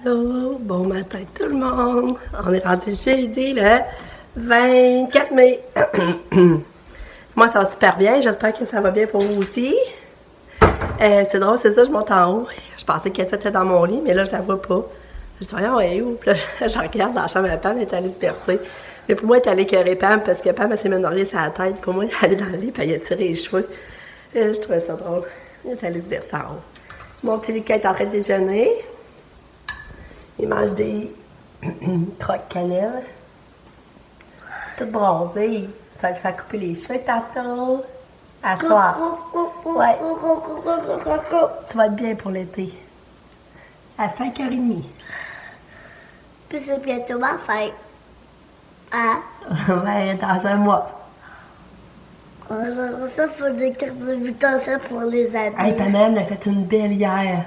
Allô, bon matin tout le monde. On est rendu jeudi le 24 mai. Moi, ça va super bien. J'espère que ça va bien pour vous aussi. C'est drôle, c'est ça, je monte en haut. Je pensais qu'elle était dans mon lit, mais là, je la vois pas. Je dis, voyons, elle est où? Puis là, je regarde dans la chambre à Pam, elle est allée se bercer. Mais pour moi, elle est allée écœurer Pam parce que Pam, elle s'est ménorée sur la tête. Pour moi, elle est allée dans le lit, puis elle a tiré les cheveux. Je trouvais ça drôle. Elle est allée se bercer en haut. Mon petit Lucas est en train de déjeuner. Il mange des croques cannelle. Tout bronzé. Ça va te faire couper les cheveux tantôt. À soir. Ouais. Tu vas être bien pour l'été. À 5h30. Puis c'est bientôt ma fête. Hein? Ouais, dans un mois. Ça, faut des cartes d'invitation pour les amis. Hey, Pamela, elle a fait une belle hier.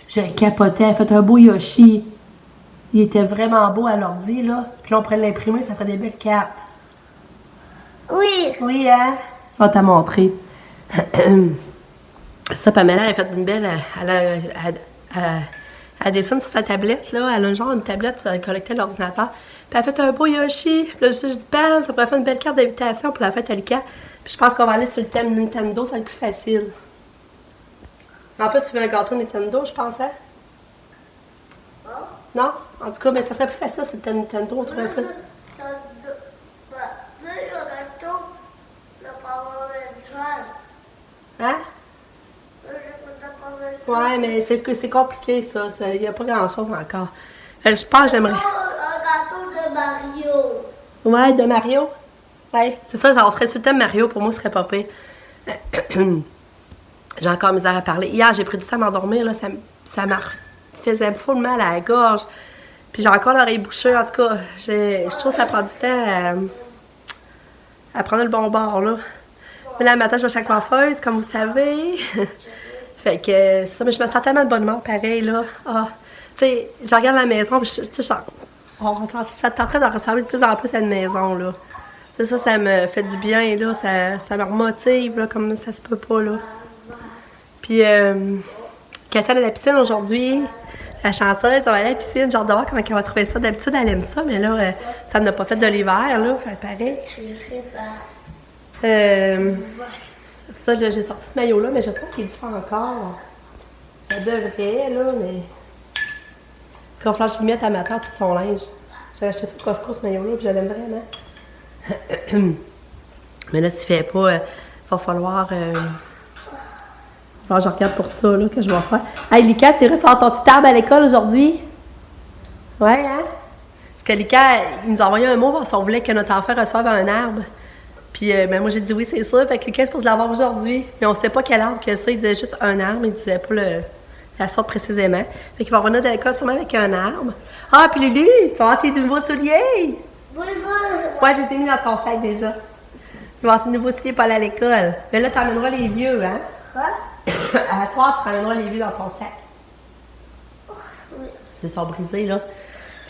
Je capotais. Elle a fait un beau Yoshi. Il était vraiment beau à l'ordi, là. Puis là, on pourrait l'imprimer, ça ferait des belles cartes. Oui. Oui, hein? Je vais te montrer. Ça, Pamela, elle a fait une belle... Elle dessine sur sa tablette, là. Elle a genre une tablette connectée à l'ordinateur. Puis elle a fait un beau Yoshi. Puis là, j'ai dit, bam, ça pourrait faire une belle carte d'invitation pour la fête à Lucas. Puis je pense qu'on va aller sur le thème Nintendo, ça va être plus facile. En plus, tu veux un gâteau Nintendo, je pense, hein? Non? En tout cas, mais ça serait plus facile sur le thème Nintendo, on trouverait plus... Hein? Ouais, mais c'est compliqué, ça. Il n'y a pas grand-chose encore. Je pense que j'aimerais... Un gâteau de Mario. Ouais, de Mario? Ouais, c'est ça, on serait sur le thème Mario, pour moi, ce serait pas pire. J'ai encore misère à parler. Hier, j'ai pris du temps à m'endormir, là, ça m'a faisait full mal à la gorge. Puis j'ai encore l'oreille bouchée, en tout cas. Je trouve que ça prend du temps à prendre le bon bord, là. Mais là, le matin, je vais chez la coiffeuse, comme vous savez. Fait que ça, mais je me sens tellement de bonne humeur, pareil, là. Ah, tu sais, je regarde la maison, puis tu sais, ça est en train de ressembler de plus en plus à une maison, là. Tu sais, ça me fait du bien, là. Ça me remotive, là, comme ça se peut pas, là. Puis, Katia est à la piscine aujourd'hui. La chanceuse, elle va aller à la piscine, genre de voir comment elle va trouver ça. D'habitude, elle aime ça, mais là, ça n'a pas fait de l'hiver, là. Fait pareil. Ça, j'ai sorti ce maillot-là, mais j'espère qu'il est différent encore. Ça devrait, là, mais... Il va falloir que je le mette à ma tante tout son linge. J'ai acheté ça au Costco, ce maillot-là, puis je l'aime vraiment. Mais là, s'il fait pas, il va falloir... je regarde pour ça, là, que je vais faire. Hey, Lucas, c'est vrai, tu vas avoir ton petit arbre à l'école aujourd'hui? Ouais, hein? Parce que Lucas, il nous a envoyé un mot parce qu'on voulait que notre enfant reçoive un arbre. Puis, ben, moi, j'ai dit oui, c'est sûr. Fait que Lucas, c'est pour l'avoir aujourd'hui. Mais on sait pas quel arbre que c'est. Il disait juste un arbre. Il disait pas la sorte précisément. Fait qu'il va revenir de l'école sûrement avec un arbre. Ah, puis Lulu, tu vas avoir tes nouveaux souliers. Ouais, je les ai mis dans ton sac déjà. Tu vas avoir tes nouveaux souliers pour aller à l'école. Mais là, tu emmèneras les vieux, hein? Quoi? À soir, tu ramèneras les vieux dans ton sac. Oui. C'est ça brisé, là.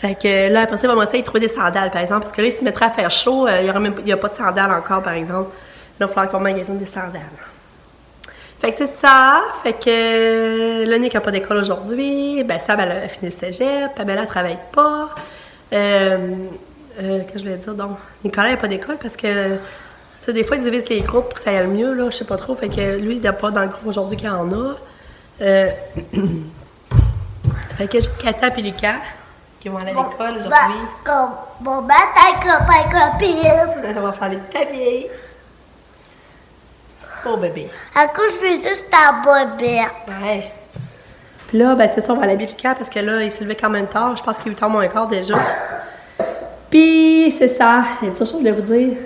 Fait que là, après ça, il va m'essayer de trouver des sandales, par exemple. Parce que là, il se mettra à faire chaud. Il n'y a pas de sandales encore, par exemple. Là, il va falloir qu'on magasine des sandales. Fait que c'est ça. Fait que là, Nick n'a pas d'école aujourd'hui. Ben, Sam, elle a fini le cégep. Pamela, elle ne travaille pas. Que je voulais dire, donc, Nicolas n'a pas d'école parce que... Tu sais, des fois, ils divisent les groupes pour que ça aille mieux, là, je sais pas trop. Fait que lui, il n'est pas dans le groupe aujourd'hui qu'il y en a. Fait que juste Katia et Lucas qui vont aller à l'école aujourd'hui. Bon matin, copain, copine. On va faire les tabliers. Oh bébé. À cause, je fais juste ta bobette. Ouais. Puis là, ben c'est ça, on va l'habiller Lucas parce que là, il s'est levé quand même tard. Je pense qu'il est 8h moins quart déjà. Puis c'est ça. Il y a des choses que je voulais vous dire.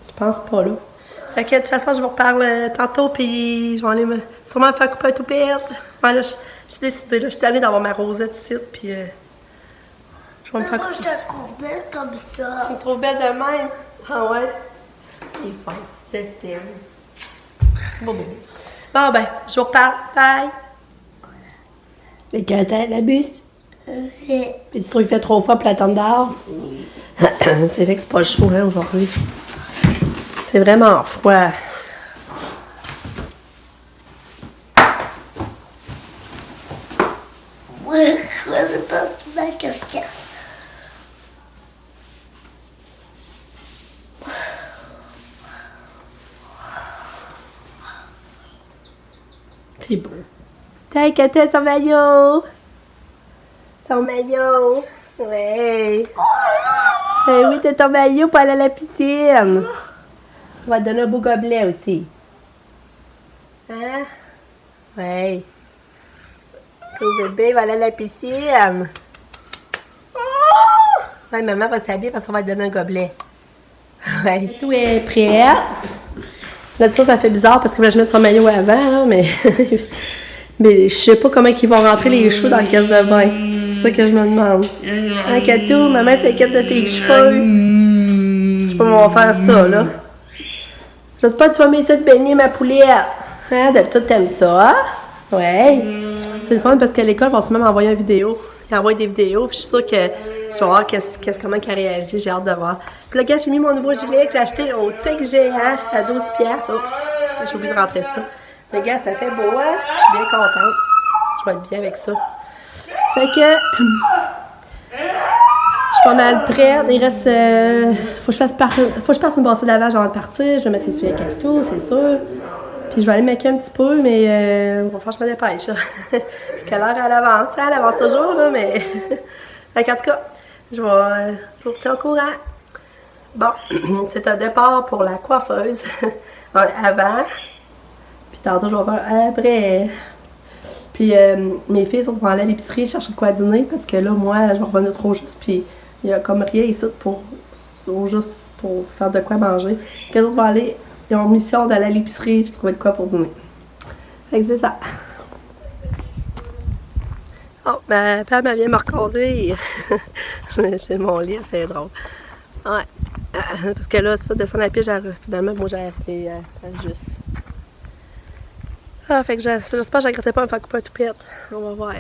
Je pense pas, là. Fait que de toute façon, je vous reparle tantôt, puis je vais aller sûrement me faire couper un toupette. Ouais, là, je suis décidée, là. Je suis allée d'avoir ma rosette ici, puis je vais me faire Moi, couper. je te trouve belle comme ça. Tu me trouves belle de même? Ah ouais? Il est fin. Je t'aime. Bon bébé. Bon, ben, je vous reparle. Bye! Les Katia, la bus. Oui. Puis tu trouves qu'il fait 3 fois pour l'attendre dehors? C'est vrai que c'est pas chaud, hein, aujourd'hui. C'est vraiment froid. Oui. Pourquoi c'est pas ma question? C'est beau. T'as écouté son maillot? Son maillot. Ouais. Ben oui, t'as ton maillot pour aller à la piscine. On va te donner un beau gobelet aussi. Hein? Ouais. Cool bébé va aller à la piscine. Ouais, maman va s'habiller parce qu'on va te donner un gobelet. Ouais. Tout est prêt. Là, ça fait bizarre parce que je mettre son maillot avant, hein, mais... mais je sais pas comment ils vont rentrer les cheveux dans la caisse de bain. C'est ça que je me demande. Hein, Katou, maman s'inquiète de tes cheveux. Je sais pas comment on va faire ça, là. J'espère que tu vas mettre ça de baigner ma poulette. Hein, d'habitude, t'aimes ça, hein? Ouais. C'est le fun parce qu'à l'école, ils vont sûrement m'envoyer une vidéo. Ils envoient des vidéos, puis je suis sûre que je vais voir comment elle réagit. J'ai hâte de voir. Puis là, gars, j'ai mis mon nouveau gilet que j'ai acheté au Tic Géant à 12$. Oups, j'ai oublié de rentrer ça. Mais gars, ça fait beau, hein? Je suis bien contente. Je vais être bien avec ça. Fait que... je suis pas mal prête. Il reste... faut que je fasse une brassée de lavage avant de partir. Je vais mettre les souliers à tout, c'est sûr. Puis je vais aller me maquiller un petit peu, mais on va faire je me dépêche. Parce qu'à l'heure, elle avance. Elle avance toujours, là, mais... en tout cas, je vous retiens au courant. Bon, c'est un départ pour la coiffeuse. Avant. Puis tantôt, je vais faire après. Puis mes filles vont aller à l'épicerie chercher de quoi dîner parce que là, moi, je vais revenir trop juste. Puis il y a comme rien ici juste pour faire de quoi manger. Puis les autres vont aller, ils ont mission d'aller à l'épicerie, je trouvais de quoi pour dîner. Fait que c'est ça. Oh, ma père vient me reconduire. J'ai mon lit, c'est drôle. Ouais. Parce que là, ça, descendre à pied, finalement, moi, j'ai fait juste. Ah, fait que j'espère que je regrettais pas de me faire couper un toupette. On va voir.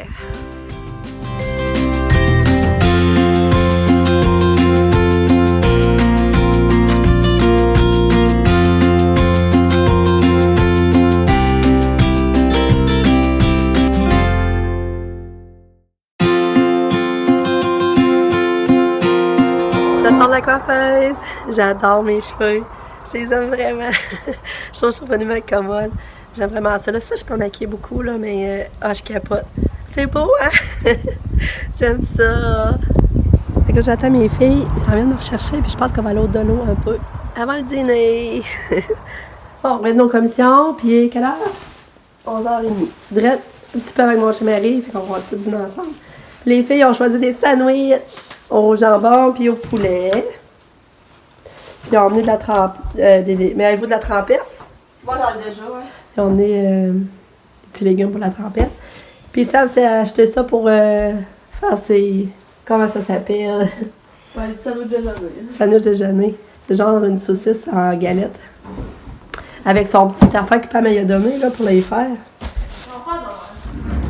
Je sors de la coiffeuse. J'adore mes cheveux. Je les aime vraiment. Je trouve que je suis venue avec commode. J'aime vraiment ça. Là, ça, je peux maquiller beaucoup, là, mais je capote. C'est beau, hein? J'aime ça. Fait que j'attends mes filles. Ils s'en viennent me rechercher, puis je pense qu'on va aller au dono un peu avant le dîner. Bon, on va être nos commissions, puis quelle heure? 11h30. Drette, un petit peu avec mon chez-Marie, fait qu'on va tout dîner ensemble. Les filles ont choisi des sandwichs au jambon puis au poulet. Puis ils ont emmené de la trempette. Mais avez-vous de la trempette? Moi, j'en ai déjà, ouais. Ils ont emmené des petits légumes pour la trempette. Puis ça, c'est acheté ça pour faire ses... Comment ça s'appelle? Ouais, le sandwich déjeuner. Sandwich déjeuner. C'est genre une saucisse en galette. Avec son petit affaire que Pam a donné là, pour les faire.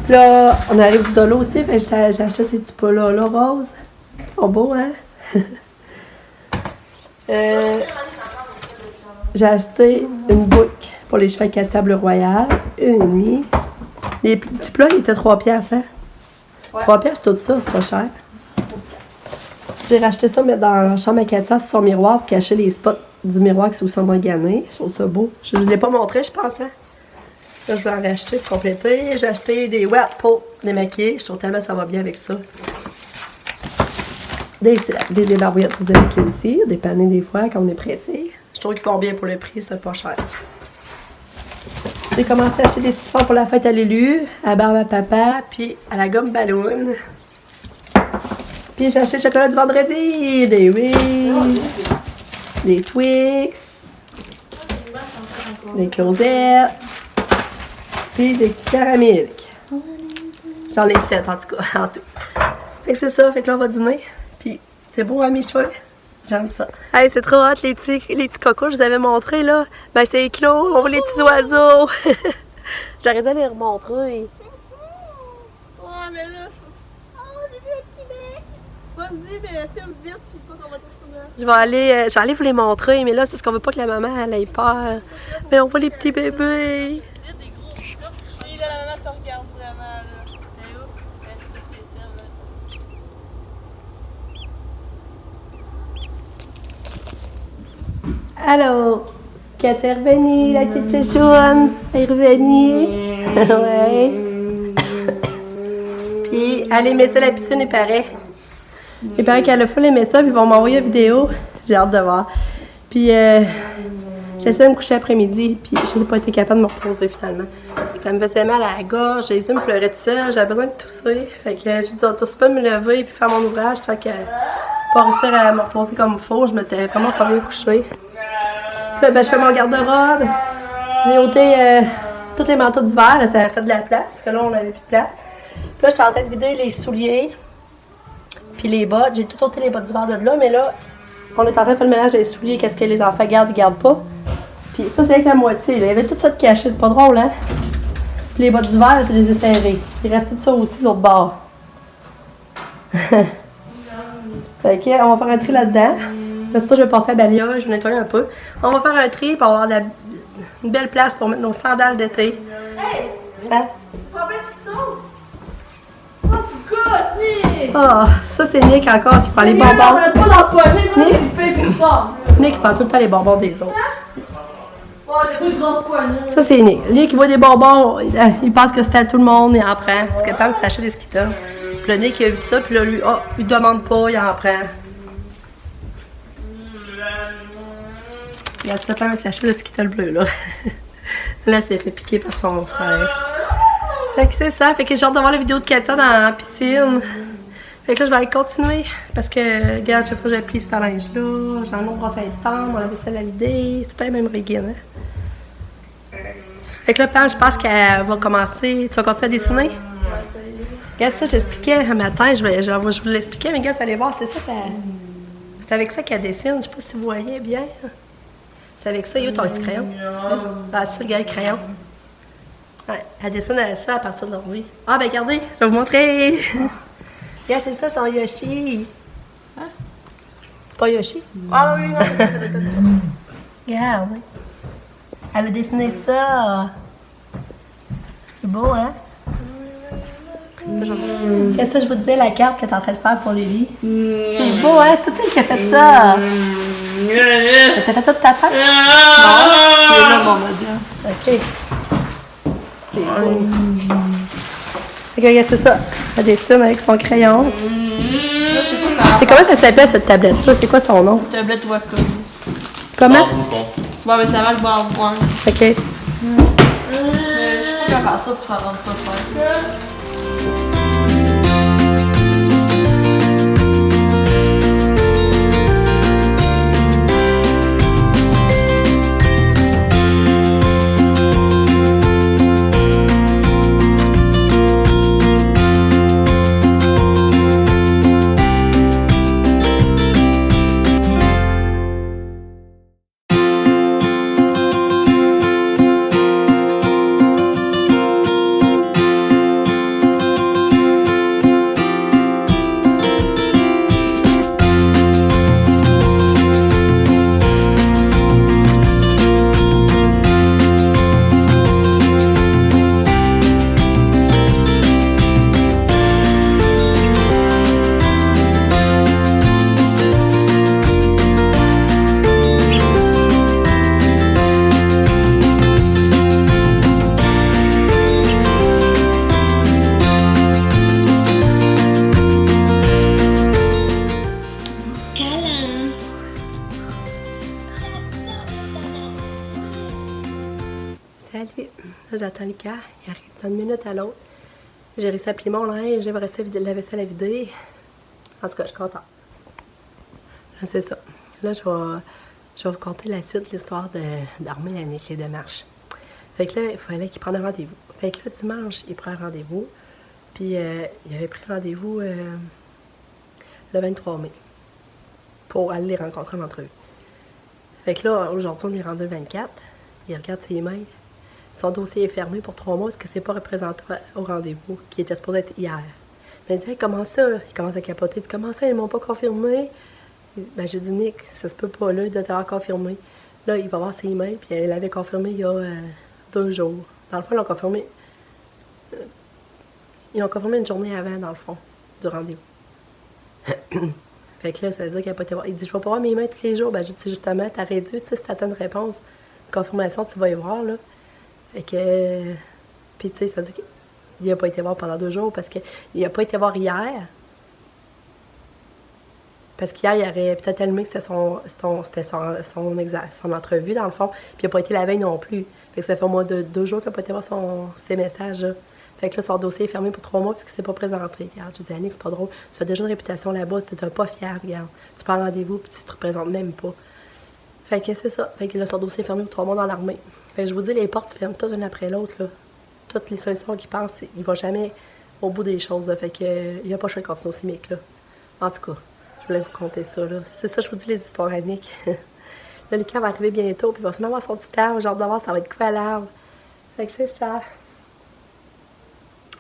Là, on arrive du dolo aussi, fait que j'ai acheté ces petits pots-là, là, roses. Ils sont beaux, hein? J'ai acheté une boucle pour les cheveux à table royale, 1,5. Les petits plats, ils étaient 3$, hein? Ouais. 3$, c'est tout ça, c'est pas cher. J'ai racheté ça, mais dans la chambre à Katia, sur son miroir, pour cacher les spots du miroir qui sont gagnés. Je trouve ça beau. Je ne l'ai pas montré, je pense, hein? Là, je vais en racheter pour compléter. J'ai acheté des wet pour démaquiller. Je trouve tellement que ça va bien avec ça. Des débarbouillettes pour se démaquiller aussi. Dépanner des fois quand on est pressé. Je trouve qu'ils vont bien pour le prix, c'est pas cher. J'ai commencé à acheter des siphons pour la fête à Lulu, à la barbe à papa, puis à la gomme ballon. Puis j'ai acheté le chocolat du vendredi, des Reese's, des Twix, des Closettes, puis des caramels. J'en ai 7 en tout cas, en tout. Fait que c'est ça, fait que là on va dîner. Puis c'est beau, hein, mes cheveux? J'aime ça. Hey, c'est trop hot, les petits cocos, je vous avais montré là. Ben c'est éclos, on voit les petits oiseaux. J'arrête de les remontrer. Ouais, mais là, vas-y, mais filme vite, puis pas qu'on va tout sur Je vais aller vous les montrer, mais là, c'est parce qu'on veut pas que la maman elle ait peur. Mais on voit les petits bébés. des gros ça. Et là, la maman te regarde vraiment, là. Mais où? Est-ce que les selles, là. Allô? Cathy est revenue, la petite chouchoune. Elle est revenue. Ouais. Puis, elle aimait ça, la piscine, il paraît. Il paraît qu'elle a full aimé ça, puis ils vont m'envoyer une vidéo. J'ai hâte de voir. Puis, j'essaie de me coucher après-midi, puis j'ai pas été capable de me reposer finalement. Ça me faisait mal à la gorge, j'ai me pleurer de ça, j'avais besoin de tousser. Fait que j'ai dit, tous pas me lever et faire mon ouvrage, tant que pas réussir à me reposer comme il faut. Je m'étais vraiment pas bien couchée. Puis là, ben, je fais mon garde-robe. J'ai ôté tous les manteaux d'hiver, là, ça a fait de la place, parce que là, on n'avait plus de place. Puis là, j'étais en train de vider les souliers, puis les bottes. J'ai tout ôté les bottes d'hiver de là, mais là, on est en train de faire le ménage des souliers, qu'est-ce que les enfants gardent et gardent pas. Puis ça, c'est avec la moitié. Là. Il y avait tout ça de caché, c'est pas drôle, hein? Puis les bottes d'hiver, je les ai serrées. Il reste tout ça aussi de l'autre bord. Fait que, on va faire un tri là-dedans. Là, c'est ça, je vais passer à la balayage, je vais nettoyer un peu. On va faire un tri pour avoir une belle place pour mettre nos sandales d'été. Hein? Ah, ça c'est Nick encore qui prend les bonbons. Nick prend tout le temps les bonbons des autres. Ça c'est Nick. Nick il voit des bonbons, il pense que c'est à tout le monde, il en prend. C'est capable de s'acheter des Skittles. Puis là, Nick il a vu ça, puis là lui, oh, il demande pas, il en prend. Il a ça de s'acheter le Skittle bleu là. Là, c'est fait piquer par son frère. Fait que c'est ça, fait que j'ai hâte de voir la vidéo de Katia dans la piscine. Fait que là, je vais aller continuer. Parce que, regarde, chaque fois que j'ai pris ce linge-là, j'en ai brossé à étendre, on a vaisselle à vider. C'est tout la même régime, hein? Fait que là, Pam, je pense qu'elle va commencer. Tu vas continuer à dessiner? Regarde ça, j'expliquais un matin, je vous l'expliquais, mais regarde, vous allez voir, c'est ça, c'est avec ça qu'elle dessine. Je sais pas si vous voyez bien. C'est avec ça, il y a ton petit crayon. Ah, ça, regarde le crayon. Ouais, elle dessine ça à partir de l'ordi. Ah, ben regardez, je vais vous montrer. Regarde, c'est ça, son Yoshi. Hein? C'est pas Yoshi? Ah oui, non, Regarde. Elle a dessiné ça. C'est beau, hein? Qu'est-ce que je vous disais, la carte que tu es en train de faire pour Lily? C'est beau, hein? C'est tout elle qui a fait ça. T'as fait ça de ta tête? Non? C'est là, mon modèle. OK. C'est beau. Regarde, c'est ça. Elle dessine avec son crayon. Et comment ça s'appelle cette tablette-là? C'est quoi son nom? Tablette Wacom. Comment? Bon, mais ça marche pas en point. OK. Mais je sais pas comment faire ça pour ça rendre ça faire. Salut! Là, j'attends Lucas. Il arrive d'une minute à l'autre. J'ai réussi à plier mon linge. J'ai resté à vider la vaisselle à vider. En tout cas, je suis contente. Là, c'est ça. Là, je vais vous conter la suite, l'histoire d'Armée avec les démarches. Fait que là, il fallait qu'il prenne un rendez-vous. Fait que là, dimanche, il prend un rendez-vous. Puis, il avait pris rendez-vous le 23 mai pour aller les rencontrer en entrevue. Fait que là, aujourd'hui, on est rendu le 24. Il regarde ses emails. Son dossier est fermé pour 3 mois parce que c'est pas représenté au rendez-vous qui était supposé être hier. Mais il dit hey, comment ça? Il commence à capoter. Il dit comment ça, ils m'ont pas confirmé? Ben, j'ai dit Nick, ça se peut pas là, il doit t'avoir confirmé. Là, il va voir ses emails, puis elle l'avait confirmé il y a 2 jours. Dans le fond, ils l'ont confirmé Ils ont confirmé une journée avant, dans le fond, du rendez-vous. Fait que là, ça veut dire qu'elle n'a pas été voir. Il dit, je vais pas voir mes mains tous les jours. Ben, j'ai dit, justement, t'aurais dû, tu sais, si t'attends une réponse, une confirmation, tu vas y voir, là. Fait que. Puis, tu sais, ça veut dire qu'il n'a pas été voir pendant 2 jours parce qu'il n'a pas été voir hier. Parce qu'hier, il aurait peut-être allumé que c'était son entrevue, dans le fond. Puis il n'a pas été la veille non plus. Fait que ça fait au moins 2 jours qu'il n'a pas été voir ses messages, là. Fait que là, son dossier est fermé pour 3 mois parce qu'il ne s'est pas présenté. Regarde, je dis, Annick, c'est pas drôle. Tu fais déjà une réputation là-bas, tu n'es pas fière, regarde. Tu prends rendez-vous puis tu te représentes même pas. Fait que c'est ça. Fait que là, son dossier est fermé pour 3 mois dans l'armée. Fait que je vous dis, les portes se ferment toutes une après l'autre, là. Toutes les solutions qu'il pense, il va jamais au bout des choses, là. Fait que il n'y a pas le choix de continuer au CIMIC, là. En tout cas. Je voulais vous conter ça, là. C'est ça, je vous dis, les histoires Annick. Là, Lucas va arriver bientôt, puis il va se mettre avoir son petit arbre. J'ai hâte de voir, ça va être quoi l'arbre. Fait que c'est ça.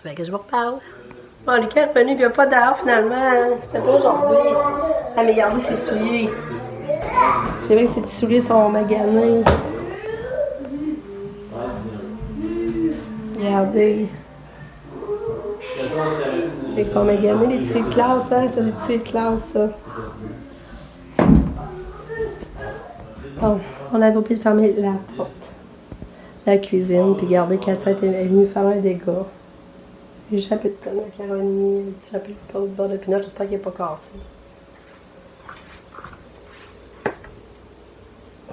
Fait que je vous reparle. Bon, Lucas est revenu, puis il n'y a pas d'arbre, finalement. C'était pas aujourd'hui. Ah, mais regardez ses souliers. C'est vrai que ses petits souliers sont maganés. Regardez. Ils sont maganés, les tissus de classe, hein? Ça, c'est des tissus de classe, ça. Bon, on avait oublié de fermer la porte. La cuisine, puis regardez, Katia est venue faire un dégât. J'ai échappé de plein de macaroni, j'ai échappé de pot de beurre de pinot, j'espère qu'il n'est pas cassé.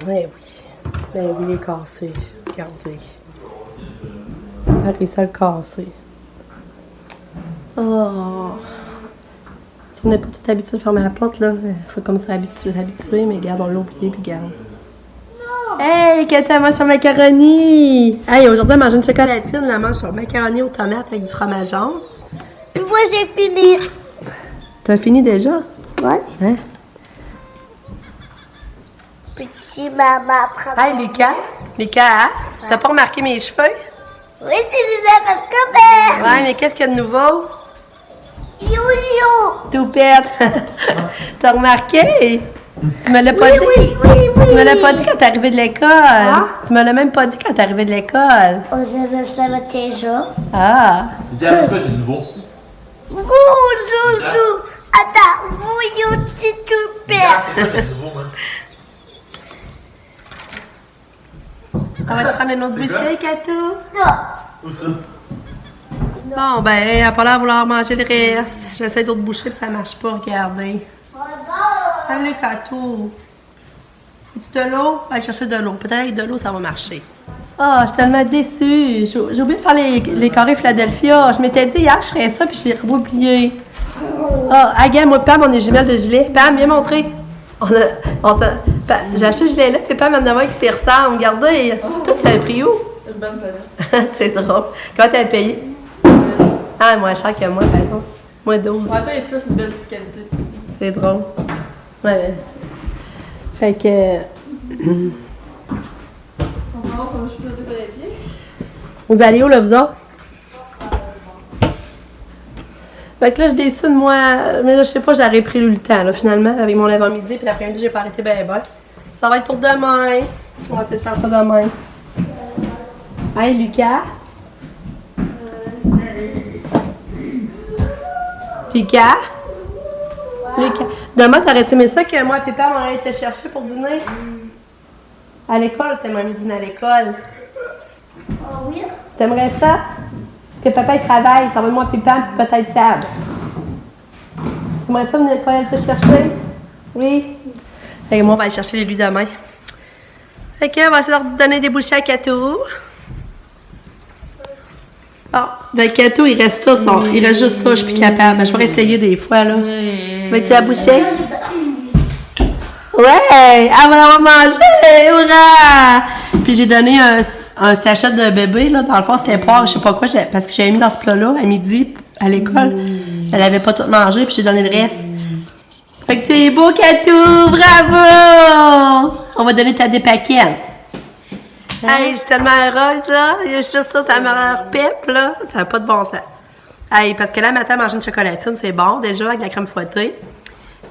Eh oui. Ben oui, il est cassé. Regardez. Elle a réussi à le casser. Oh! Si on n'est pas tout habitué de fermer la porte, là, il faut comme ça s'habituer, mais regarde, on l'a oublié, puis regarde. Hey, Katia mange son macaroni! Hey, aujourd'hui, elle mange une chocolatine, elle mange son macaroni aux tomates avec du fromage jaune. Puis moi, j'ai fini. T'as fini déjà? Ouais. Hein? Petit maman prend. Hey, Lucas! Lucas, hein? T'as pas remarqué mes cheveux? Oui, tu les as fait comme Ouais, mais qu'est-ce qu'il y a de nouveau? Yo-yo. Toupette! T'as remarqué? Tu me l'as pas dit? Oui. Tu me l'as pas dit quand t'es arrivé de l'école. Tu me l'as même pas dit quand t'es arrivé de l'école. On savait ça déjà. Ah! Dis à quoi j'ai de nouveau? Vous, Doudou. Attends, vous, yo, petit toupette. C'est quoi j'ai de nouveau, man? On va te prendre une autre bouchée, Katou? Ça. Où ça? Bon, ben, elle a pas l'air de vouloir manger le reste. J'essaie d'autres bouchées puis ça marche pas, regardez. Salut, Katou. Veux-tu de l'eau? Va aller chercher de l'eau. Peut-être avec de l'eau, ça va marcher. Ah, je suis tellement déçue. J'ai oublié de faire les carrés Philadelphia. Je m'étais dit hier que je ferais ça puis je l'ai oublié. Ah, regarde, moi, Pam, on est jumelles de gilet. Pam, viens montrer. J'ai acheté ce gilet-là, puis Pam, il y en a un qui s'y ressemble. Regardez. Toi, tu l'avais pris où? Une bonne palette. C'est drôle. Comment t'as payé? Ah, moins cher que moi, par exemple. Moi, 12. Ouais, toi, il est plus une belle qualité. C'est drôle. Ouais. Fait que. On va voir comment je peux mettre les pieds. Vous allez où, là, vous autres? Fait que là, je suis déçue de moi. Mais là, je sais pas, j'aurais pris le temps, là, finalement, avec mon avant-midi. Puis l'après-midi, j'ai pas arrêté ben. Ça va être pour demain. On va essayer de faire ça demain. Hey, Lucas? Lucas? Lucas? Demain, t'aurais-tu aimé ça que moi et Pépère, on allait te chercher pour dîner? À l'école, t'aimerais mieux dîner à l'école? Oh oui. T'aimerais ça? Parce que papa, il travaille, ça va moi et Pépère, puis peut-être Sab. T'aimerais ça venir quand elle te chercher? Oui? Et moi, on va aller chercher les lui demain. Fait que, on va essayer de donner des bouchées à Katou. Ah, ben Katou, il reste ça, il reste juste ça, je suis plus capable. Mais je vais essayer des fois, là. Veux-tu la boucher? Ouais! Elle va l'avoir mangé! Hurrah! Puis j'ai donné un sachet de bébé, là. Dans le fond, c'était poire, je sais pas quoi, parce que j'avais mis dans ce plat-là à midi, à l'école. Elle avait pas tout mangé, puis j'ai donné le reste. Fait que c'est beau, Katou! Bravo! On va donner ta dépaquette. Hey, je suis tellement heureuse, là. Il y a juste ça, ça m'a l'air pep, là. Ça n'a pas de bon sens. Hey, parce que là, matin, manger une chocolatine, c'est bon, déjà, avec la crème fouettée.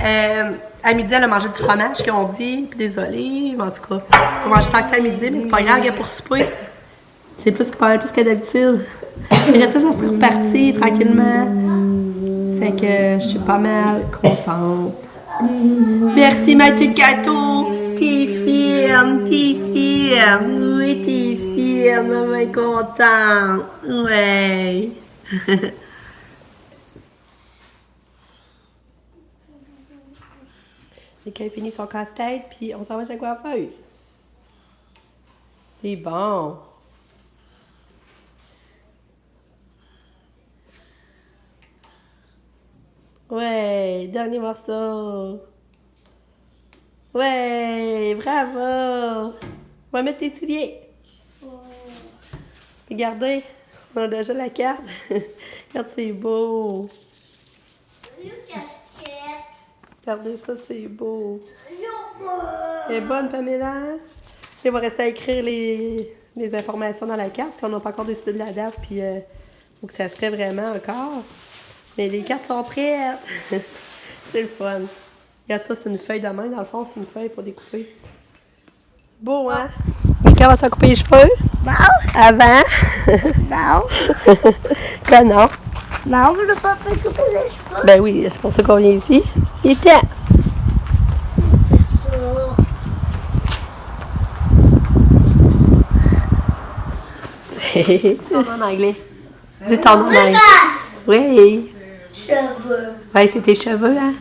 À midi, elle a mangé du fromage, qu'on dit. Puis désolée, mais en tout cas, on mange tant que ça à midi, mais c'est pas grave, pour souper. C'est pas mal plus que d'habitude. Et ça serait reparti tranquillement. Fait que je suis pas mal contente. Merci ma petite gâteau. T'es fine, t'es fine. Oui, t'es fine. Maman est contente. Ouais. Lucas a fini son casse-tête, puis on s'en va chez la coiffeuse. C'est bon. Ouais, dernier morceau. Ouais, bravo. On va mettre tes souliers. Regardez, on a déjà la carte. Regarde, c'est beau. Regardez ça, c'est beau. Elle est bonne, Pamela. Il va rester à écrire les informations dans la carte, parce qu'on n'a pas encore décidé de la date, puis faut que ça se fait vraiment encore. Mais les cartes sont prêtes. C'est le fun. Regarde ça, c'est une feuille de main. Dans le fond, c'est une feuille, il faut découper. Beau, hein? Mika va s'en couper les cheveux. Non. Avant. Non. Quoi, non? Non, je ne veux pas me couper les cheveux. Ben oui, c'est pour ça qu'on vient ici. Il était. Ton nom en anglais. Dis ton nom en anglais. Oui. Cheveux. Ouais, c'est tes cheveux, hein?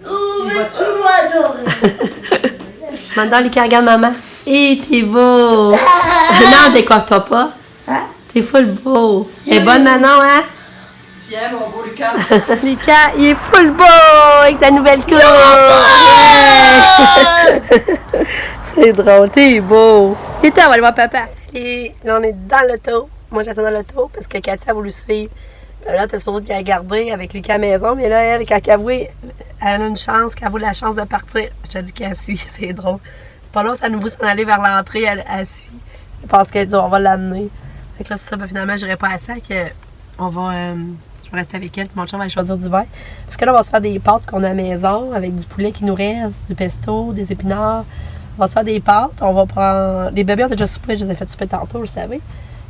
Oh, mais tu m'adorais. Maintenant, les regarde maman. Hé, t'es beau. Non, décoiffe-toi pas. T'es full beau. Elle est bonne, Manon, hein? Tiens, mon beau Lucas. Lucas, il est full beau avec sa nouvelle coupe. C'est drôle, t'es beau. Et on va aller voir papa. Et là, on est dans l'auto. Moi, j'attends dans l'auto parce que Katia a voulu suivre. Là, t'es supposé qu'elle a gardé avec Lucas à la maison, mais là, elle, quand elle a une chance, qu'elle a la chance de partir. Je te dis qu'elle suit, c'est drôle. C'est pas là, ça nous pousse à aller vers l'entrée, elle suit. Parce qu'elle dit, on va l'amener. Fait que là, c'est pour ça, ben, finalement, je n'irai pas à ça, que on va, je vais rester avec elle, puis mon chum va aller choisir du vin. Parce que là, on va se faire des pâtes qu'on a à la maison, avec du poulet qui nous reste, du pesto, des épinards. On va se faire des pâtes, on va prendre... Les bébés ont déjà soupé, je les ai fait souper tantôt, vous le savez.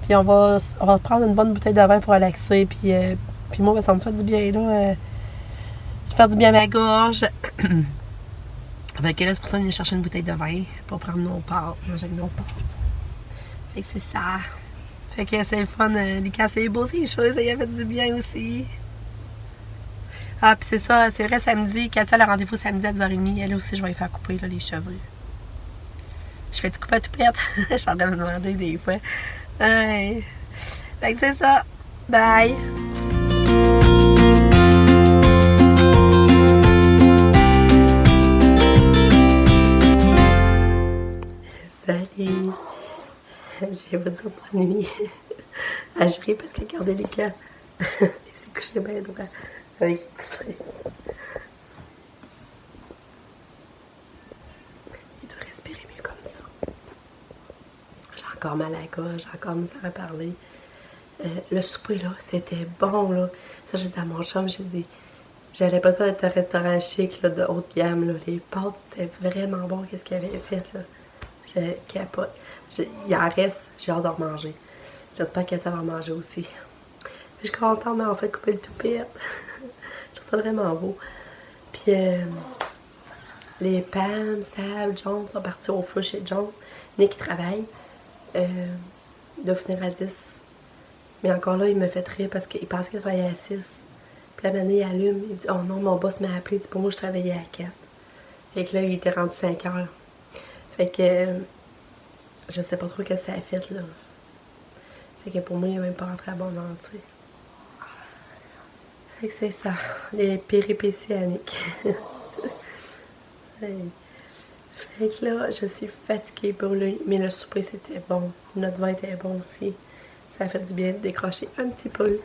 Puis on va prendre une bonne bouteille de vin pour relaxer. Puis moi, ben, ça me fait du bien, là. Ça fait du bien à ma gorge. Fait que là, c'est pour ça qu'on est chercher une bouteille de vin pour prendre nos pâtes, manger avec nos pâtes. Fait que c'est ça. Fait que c'est le fun. Lucas, c'est beau ses cheveux, ça y a fait du bien aussi. Ah, puis c'est ça, c'est vrai, samedi, Katia a le rendez-vous samedi à 10h30. Elle aussi, je vais lui faire couper là, les cheveux. Je fais du coupe à toupette. Je suis en train de me demander des fois. Ouais. Fait que c'est ça. Bye! Salut! Je vais vous dire bonne nuit. Je ris parce que regardez Lucas. Il s'est couché bien droit avec les coussins. Il doit respirer mieux comme ça. J'ai encore mal à la gorge, j'ai encore misère à parler. Le souper, là, c'était bon, là. Ça, j'ai dit à mon chum, j'ai dit, j'avais l'impression d'être un restaurant chic, là, de haute gamme, là. Les pâtes, c'était vraiment bon, qu'est-ce qu'il avait fait, là. Je capote. Il en reste, j'ai hâte d'en manger. J'espère que ça va en manger aussi. Je suis contente, mais en fait, couper le toupette. Je trouve ça vraiment beau. Puis, les Pam, Sab, John sont partis au feu chez John. Nick travaille. Il doit finir à 10. Mais encore là, il me fait rire parce qu'il pense qu'il travaillait à 6. Puis la manée, il allume. Il dit, oh non, mon boss m'a appelé. Il dit, pour moi, je travaillais à 4. Fait que là, il était rendu 5 heures. Fait que je sais pas trop ce que ça a fait, là. Fait que pour moi, il n'est même pas rentré à bon entrée. Fait que c'est ça, les péripéties à Nick. Fait que là, je suis fatiguée pour lui, mais le souper c'était bon. Notre vin était bon aussi. Ça a fait du bien de décrocher un petit peu.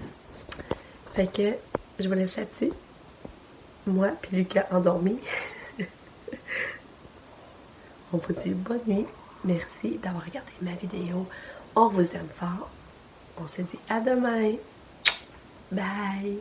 Fait que je vous laisse là-dessus. Moi puis Lucas endormi. On vous dit bonne nuit. Merci d'avoir regardé ma vidéo. On vous aime fort. On se dit à demain. Bye.